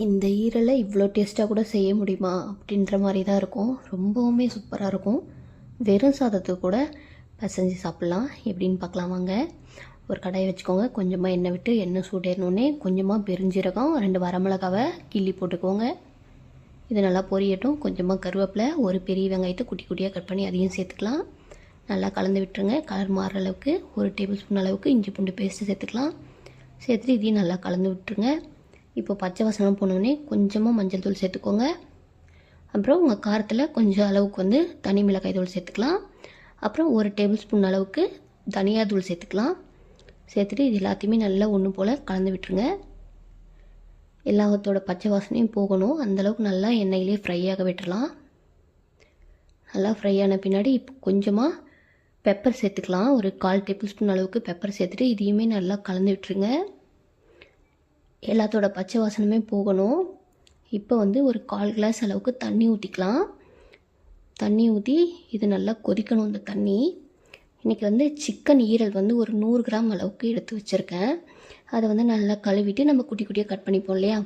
இந்த ஈரலை இவ்வளோ டேஸ்ட்டாக கூட செய்ய முடியுமா அப்படின்ற மாதிரி தான் இருக்கும். ரொம்பவுமே சூப்பராக இருக்கும். வெறும் சாதத்துக்கு கூட பிசைஞ்சு சாப்பிட்லாம். எப்படின்னு பார்க்கலாம் வாங்க. ஒரு கடாயை வச்சுக்கோங்க. கொஞ்சமாக எண்ணெய் விட்டு எண்ணெய் சூடேறினோடனே கொஞ்சமாக பெருஞ்சீரகம் 2 வரமிளகாவை கிள்ளி போட்டுக்கோங்க. இது நல்லா பொரியட்டும். கொஞ்சமாக கருவேப்பிலை, ஒரு பெரிய வெங்காயத்தை குட்டி குட்டியாக கட் பண்ணி அதையும் சேர்த்துக்கலாம். நல்லா கலந்து விட்டுருங்க. கலர் மாறுற அளவுக்கு 1 டேபிள் ஸ்பூன் அளவுக்கு இஞ்சி பூண்டு பேஸ்ட்டு சேர்த்துக்கலாம். சேர்த்துட்டு இதையும் நல்லா கலந்து விட்டுருங்க. இப்போ பச்சை வாசனை போனோடனே கொஞ்சமாக மஞ்சள் தூள் சேர்த்துக்கோங்க. அப்புறம் உங்கள் காரத்தில் கொஞ்சம் அளவுக்கு தனி மிளகாய் தூள் சேர்த்துக்கலாம். அப்புறம் 1 டேபிள் ஸ்பூன் அளவுக்கு தனியா தூள் சேர்த்துக்கலாம். சேர்த்துட்டு இது எல்லாத்தையுமே நல்லா ஒன்று போல் கலந்து விட்டுருங்க. எல்லாத்தோட பச்சை வாசனையும் போகணும். அந்தளவுக்கு நல்லா எண்ணெயிலே ஃப்ரை ஆக விட்டுறலாம். நல்லா ஃப்ரை ஆன பின்னாடி இப்போ கொஞ்சமாக பெப்பர் சேர்த்துக்கலாம். ஒரு 1/4 டேபிள் ஸ்பூன் அளவுக்கு பெப்பர் சேர்த்துட்டு இதையுமே நல்லா கலந்து விட்டுருங்க. எல்லாத்தோட பச்சை வாசனமே போகணும். இப்போ ஒரு 1/4 கிளாஸ் அளவுக்கு தண்ணி ஊற்றிக்கலாம். தண்ணி ஊற்றி இது நல்லா கொதிக்கணும். இந்த தண்ணி இன்றைக்கி சிக்கன் ஈரல் ஒரு 100 கிராம் அளவுக்கு எடுத்து வச்சுருக்கேன். அதை நல்லா கழுவிட்டு நம்ம குட்டி குட்டியாக கட் பண்ணிப்போம் இல்லையா.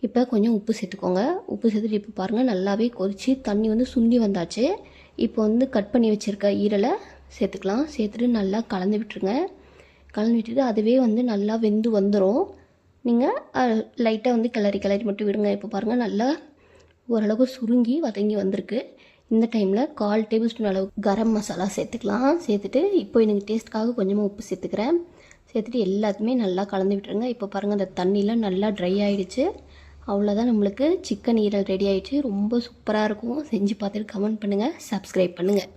இப்போ கொஞ்சம் உப்பு சேர்த்துக்கோங்க. உப்பு சேர்த்துட்டு இப்போ பாருங்கள் நல்லாவே கொதித்து தண்ணி சுண்டி வந்தாச்சு. இப்போ கட் பண்ணி வச்சுருக்க ஈரலை சேர்த்துக்கலாம். சேர்த்துட்டு நல்லா கலந்து விட்டுருங்க. கலந்து விட்டுட்டு அதுவே நல்லா வெந்து வந்துடும். நீங்கள் லைட்டாக கிளறி மட்டும் விடுங்க. இப்போ பாருங்கள் நல்லா ஓரளவுக்கு சுருங்கி வதங்கி வந்திருக்கு. இந்த டைமில் 1/4 டேபிள் ஸ்பூன் அளவுக்கு கரம் மசாலா சேர்த்துக்கலாம். சேர்த்துட்டு இப்போ எனக்கு டேஸ்ட்டுக்காக கொஞ்சமாக உப்பு சேர்த்துக்கிறேன். சேர்த்துட்டு எல்லாத்தையுமே நல்லா கலந்து விட்டுருங்க. இப்போ பாருங்கள் அந்த தண்ணியில் நல்லா ட்ரை ஆகிடுச்சு. அவ்வளோதான், நம்மளுக்கு சிக்கன் ஈரல் ரெடி ஆகிடுச்சு. ரொம்ப சூப்பராக இருக்கும். செஞ்சு பார்த்துட்டு கமெண்ட் பண்ணுங்கள், சப்ஸ்கிரைப் பண்ணுங்கள்.